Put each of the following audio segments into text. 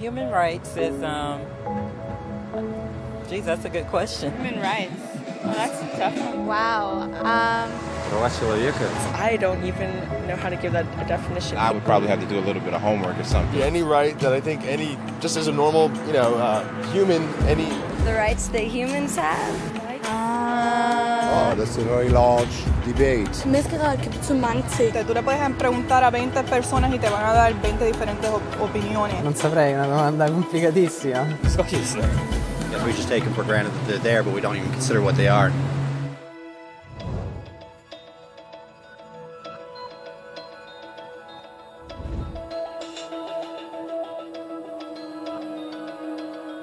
Human rights is, geez, that's a good question. Human rights. Well, that's a tough one. Wow. I don't even know how to give that a definition. I would probably have to do a little bit of homework or something. Any right that I think just as a normal, human, The rights that humans have. Oh, that's a very large debate. Menneskerettigheder kan betyde mange ting. Tú le puedes preguntar a 20 personas y te van a dar 20 diferentes opiniones. Non saprei, una domanda complicatissima. Yes, we just take them for granted that they're there, but we don't even consider what they are.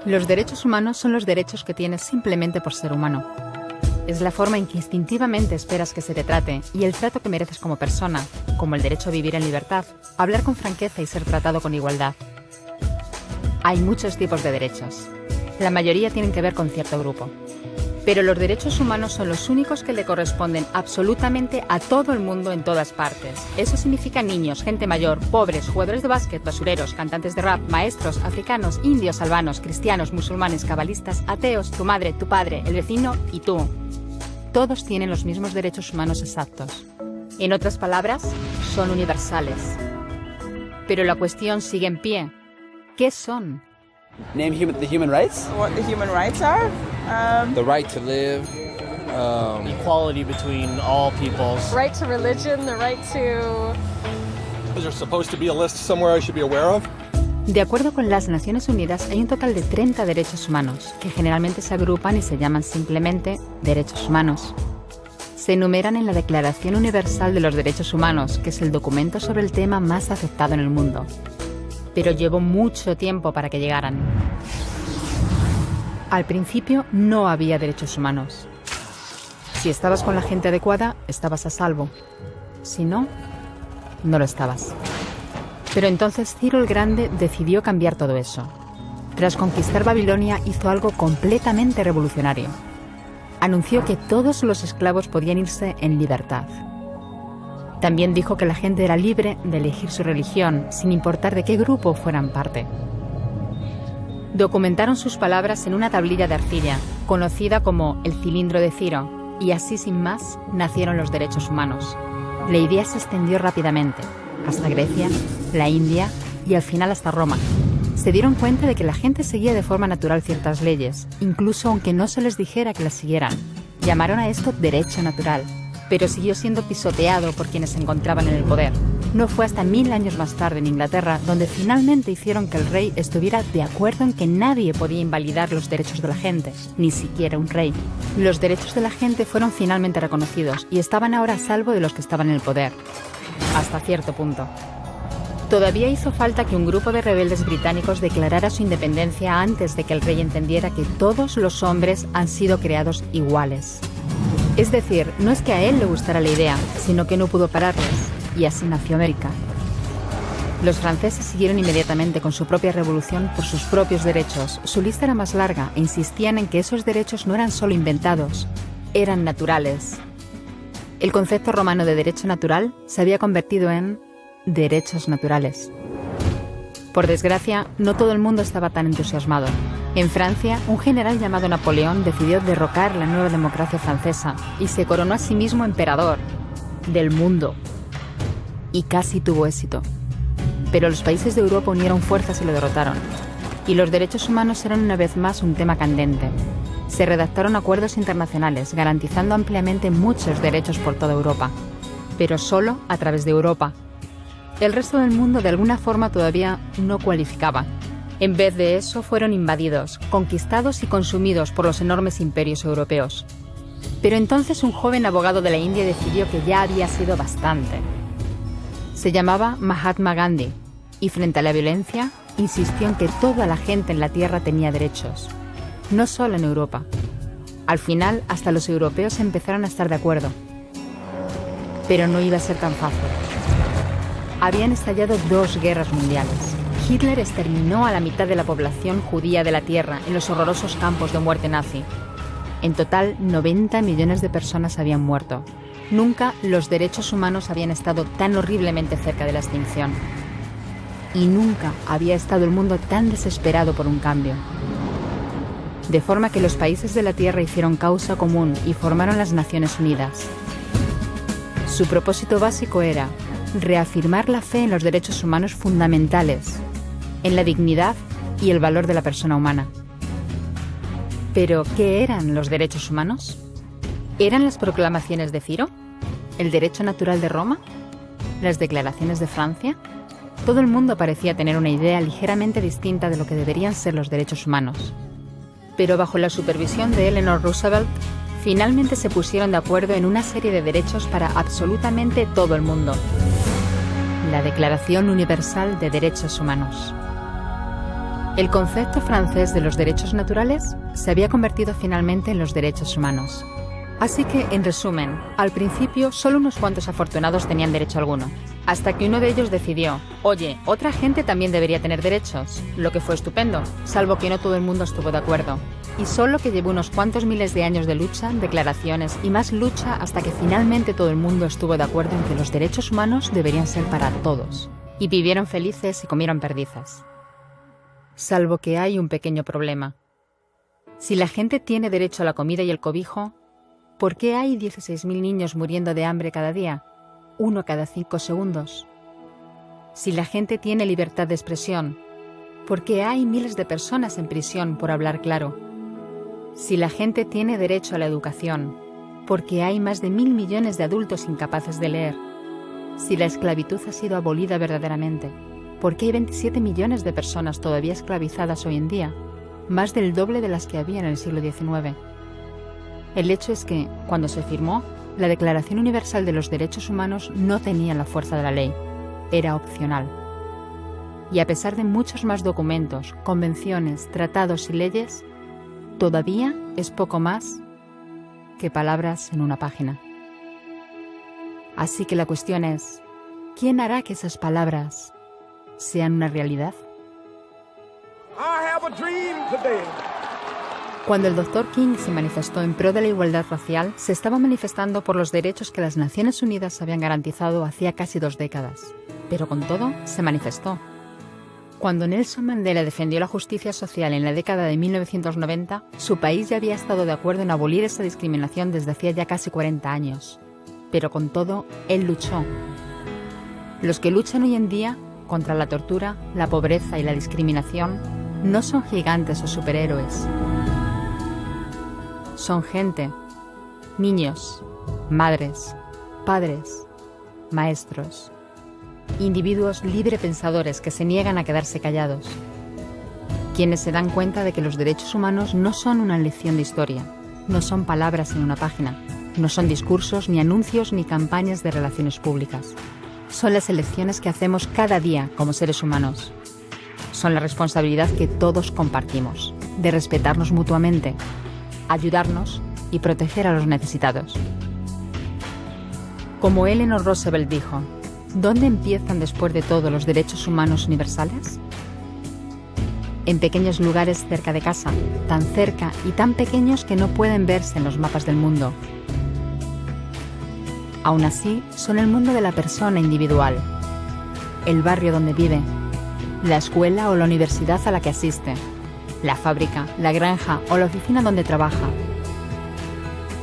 Los derechos humanos son los derechos que tienes simplemente por ser humano. Es la forma en que instintivamente esperas que se te trate y el trato que mereces como persona, como el derecho a vivir en libertad, hablar con franqueza y ser tratado con igualdad. Hay muchos tipos de derechos. La mayoría tienen que ver con cierto grupo. Pero los derechos humanos son los únicos que le corresponden absolutamente a todo el mundo en todas partes. Eso significa niños, gente mayor, pobres, jugadores de básquet, basureros, cantantes de rap, maestros, africanos, indios, albanos, cristianos, musulmanes, cabalistas, ateos, tu madre, tu padre, el vecino y tú. Todos tienen los mismos derechos humanos exactos. En otras palabras, son universales. Pero la cuestión sigue en pie. ¿Qué son? Name the human rights? What the human rights are? The right to live. Equality between all peoples. Right to religion, the right to... Is there supposed to be a list somewhere I should be aware of? De acuerdo con las Naciones Unidas, hay un total de 30 derechos humanos, que generalmente se agrupan y se llaman simplemente derechos humanos. Se enumeran en la Declaración Universal de los Derechos Humanos, que es el documento sobre el tema más aceptado en el mundo. Pero llevó mucho tiempo para que llegaran. Al principio no había derechos humanos. Si estabas con la gente adecuada, estabas a salvo. Si no, no lo estabas. Pero entonces Ciro el Grande decidió cambiar todo eso. Tras conquistar Babilonia, hizo algo completamente revolucionario. Anunció que todos los esclavos podían irse en libertad. También dijo que la gente era libre de elegir su religión, sin importar de qué grupo fueran parte. Documentaron sus palabras en una tablilla de arcilla, conocida como el cilindro de Ciro, y así sin más nacieron los derechos humanos. La idea se extendió rápidamente, hasta Grecia, la India y al final hasta Roma. Se dieron cuenta de que la gente seguía de forma natural ciertas leyes, incluso aunque no se les dijera que las siguieran. Llamaron a esto derecho natural, pero siguió siendo pisoteado por quienes se encontraban en el poder. No fue hasta 1000 años más tarde en Inglaterra donde finalmente hicieron que el rey estuviera de acuerdo en que nadie podía invalidar los derechos de la gente, ni siquiera un rey. Los derechos de la gente fueron finalmente reconocidos y estaban ahora a salvo de los que estaban en el poder. Hasta cierto punto. Todavía hizo falta que un grupo de rebeldes británicos declarara su independencia antes de que el rey entendiera que todos los hombres han sido creados iguales. Es decir, no es que a él le gustara la idea, sino que no pudo pararles, y así nació América. Los franceses siguieron inmediatamente con su propia revolución por sus propios derechos. Su lista era más larga e insistían en que esos derechos no eran solo inventados, eran naturales. El concepto romano de derecho natural se había convertido en derechos naturales. Por desgracia, no todo el mundo estaba tan entusiasmado. En Francia, un general llamado Napoleón decidió derrocar la nueva democracia francesa y se coronó a sí mismo emperador del mundo. Y casi tuvo éxito. Pero los países de Europa unieron fuerzas y lo derrotaron. Y los derechos humanos eran una vez más un tema candente. Se redactaron acuerdos internacionales garantizando ampliamente muchos derechos por toda Europa, pero solo a través de Europa. El resto del mundo de alguna forma todavía no cualificaba. En vez de eso fueron invadidos, conquistados y consumidos por los enormes imperios europeos. Pero entonces un joven abogado de la India decidió que ya había sido bastante. Se llamaba Mahatma Gandhi y frente a la violencia insistió en que toda la gente en la tierra tenía derechos. No solo en Europa. Al final, hasta los europeos empezaron a estar de acuerdo. Pero no iba a ser tan fácil. Habían estallado 2 guerras mundiales. Hitler exterminó a la mitad de la población judía de la Tierra en los horrorosos campos de muerte nazi. En total, 90 millones de personas habían muerto. Nunca los derechos humanos habían estado tan horriblemente cerca de la extinción. y nunca había estado el mundo tan desesperado por un cambio. De forma que los países de la Tierra hicieron causa común y formaron las Naciones Unidas. Su propósito básico era reafirmar la fe en los derechos humanos fundamentales, en la dignidad y el valor de la persona humana. ¿Pero qué eran los derechos humanos? ¿Eran las proclamaciones de Ciro? ¿El derecho natural de Roma? ¿Las declaraciones de Francia? Todo el mundo parecía tener una idea ligeramente distinta de lo que deberían ser los derechos humanos. Pero bajo la supervisión de Eleanor Roosevelt, finalmente se pusieron de acuerdo en una serie de derechos para absolutamente todo el mundo. La Declaración Universal de Derechos Humanos. El concepto francés de los derechos naturales se había convertido finalmente en los derechos humanos. Así que, en resumen, al principio solo unos cuantos afortunados tenían derecho alguno, hasta que uno de ellos decidió, oye, otra gente también debería tener derechos, lo que fue estupendo, salvo que no todo el mundo estuvo de acuerdo. Y solo que llevó unos cuantos miles de años de lucha, declaraciones y más lucha hasta que finalmente todo el mundo estuvo de acuerdo en que los derechos humanos deberían ser para todos. Y vivieron felices y comieron perdices. Salvo que hay un pequeño problema. Si la gente tiene derecho a la comida y el cobijo, ¿por qué hay 16.000 niños muriendo de hambre cada día? 1 cada 5 segundos. Si la gente tiene libertad de expresión, ¿por qué hay miles de personas en prisión por hablar claro? Si la gente tiene derecho a la educación, ¿por qué hay más de 1.000 millones de adultos incapaces de leer? Si la esclavitud ha sido abolida verdaderamente, ¿por qué hay 27 millones de personas todavía esclavizadas hoy en día? Más del doble de las que había en el siglo XIX. El hecho es que, cuando se firmó, la Declaración Universal de los Derechos Humanos no tenía la fuerza de la ley. Era opcional. Y a pesar de muchos más documentos, convenciones, tratados y leyes, todavía es poco más que palabras en una página. Así que la cuestión es, ¿quién hará que esas palabras sean una realidad? Cuando el Dr. King se manifestó en pro de la igualdad racial, se estaba manifestando por los derechos que las Naciones Unidas habían garantizado hacía casi 2 décadas. Pero con todo, se manifestó. Cuando Nelson Mandela defendió la justicia social en la década de 1990, su país ya había estado de acuerdo en abolir esa discriminación desde hacía ya casi 40 años. Pero con todo, él luchó. Los que luchan hoy en día contra la tortura, la pobreza y la discriminación no son gigantes o superhéroes. Son gente, niños, madres, padres, maestros, individuos librepensadores que se niegan a quedarse callados, quienes se dan cuenta de que los derechos humanos no son una lección de historia, no son palabras en una página, no son discursos, ni anuncios, ni campañas de relaciones públicas. Son las elecciones que hacemos cada día como seres humanos. Son la responsabilidad que todos compartimos, de respetarnos mutuamente, ayudarnos y proteger a los necesitados. Como Eleanor Roosevelt dijo, ¿dónde empiezan después de todo los derechos humanos universales? En pequeños lugares cerca de casa, tan cerca y tan pequeños que no pueden verse en los mapas del mundo. Aún así, son el mundo de la persona individual, el barrio donde vive, la escuela o la universidad a la que asiste, la fábrica, la granja o la oficina donde trabaja.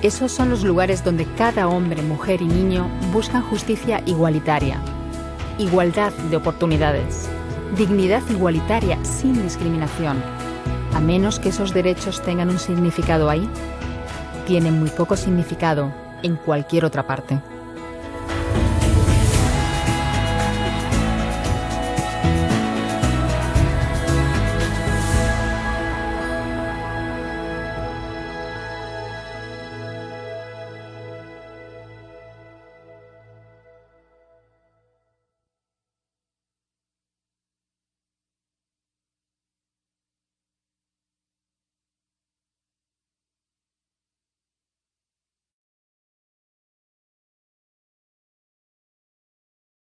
Esos son los lugares donde cada hombre, mujer y niño buscan justicia igualitaria, igualdad de oportunidades, dignidad igualitaria sin discriminación. A menos que esos derechos tengan un significado ahí, tienen muy poco significado en cualquier otra parte.